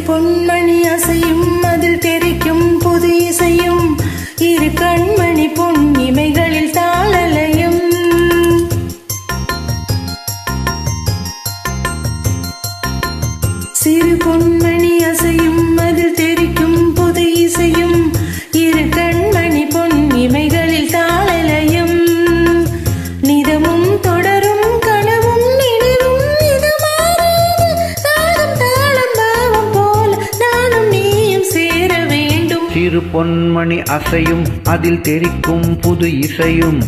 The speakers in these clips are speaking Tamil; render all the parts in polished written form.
பொன்மணி அசையும் அதில் தெரிக்கும் புது இசையும் இரு கண்மணி பொன் இமைகளில் தாளலயம். சிறு பொன்மணி அசையும் அதில் தெரிக்கும் புது இசையும் இரு கண்மணி பொன் இமைகளில் தாளலயம். நிதமும் தொடரும் கனவும் நினைவும் இதமாறாது தாளம் தாளம் பாவம் போல நானும் நீயும் சேர வேண்டும். சிறு பொன்மணி அசையும் அதில் தெரிக்கும் புது இசையும்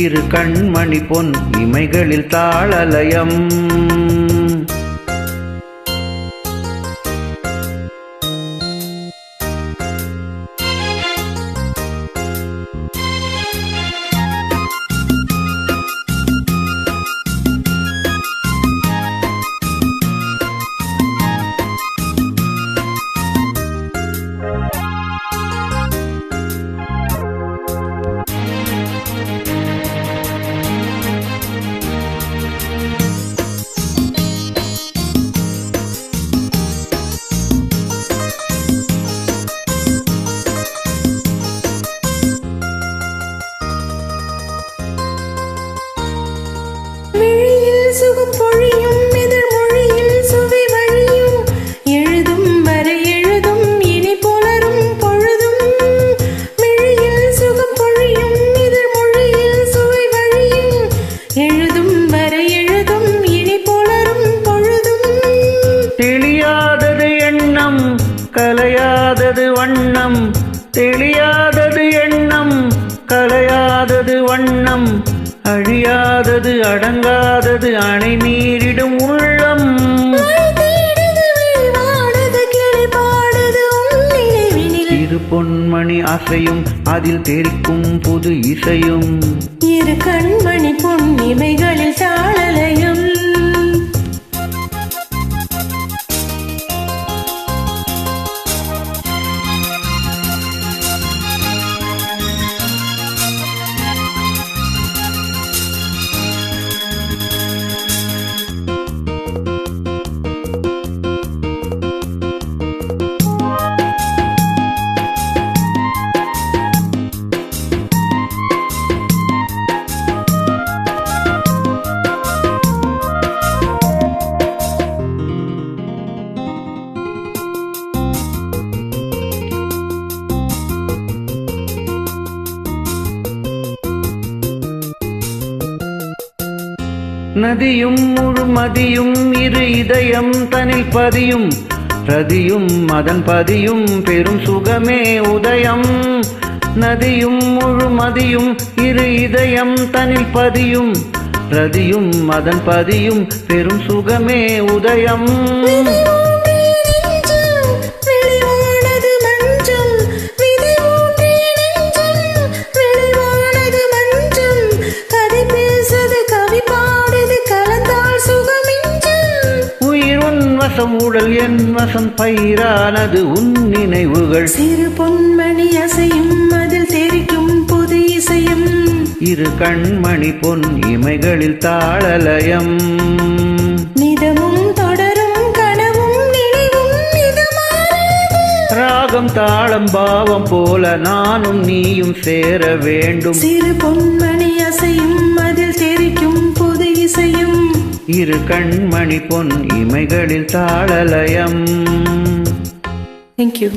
இரு கண்மணி பொன் இமைகளில் தாளலயம். சுகம் பொழியும் இதழ் மொழியில் சுவை வழியும் எழுதும் வரை எழுதும் இனி புலரும் பொழுதும். மிழியில் சுகம் பொழியும் இதழ் மொழியில் சுவை வழியும் எழுதும் வரை எழுதும் இனி புலரும் பொழுதும். தெளியாதது எண்ணம் கலையாதது வண்ணம், தெளியாதது எண்ணம் கலையாதது வண்ணம், அழியாதது அடங்காதது அணை நீரிடும் உள்ளம். இரு பொன்மணி அசையும் அதில் தெரிக்கும் புது இசையும் இரு கண்மணி பொன் இமைகளில் தாளலயம். நதியும் முழுமதியும் இரு இதயம் தனில் பதியும், ரதியும் அதன் பதியும் பெரும் சுகமே உதயம். நதியும் முழுமதியும் இரு இதயம் தனில் பதியும், ரதியும் அதன் பதியும் பெரும் சுகமே உதயம். உடல் என் வசம் பயிரானது உன் நினைவுகள். சிறு பொன்மணி அசையும் அதில் தெரிக்கும் புது இசையும் இரு கண்மணி பொன் இமைகளில் தாளலயம். நிதமும் தொடரும் கனவும் நினைவும் இதமாறாது ராகம் தாளம் பாவம் போல நானும் நீயும் சேர வேண்டும். சிறு பொன்மணி அசையும் அதில் தெரிக்கும் புது இசையும் இரு கண்மணி பொன் இமைகளில் தாளலயம். Thank you.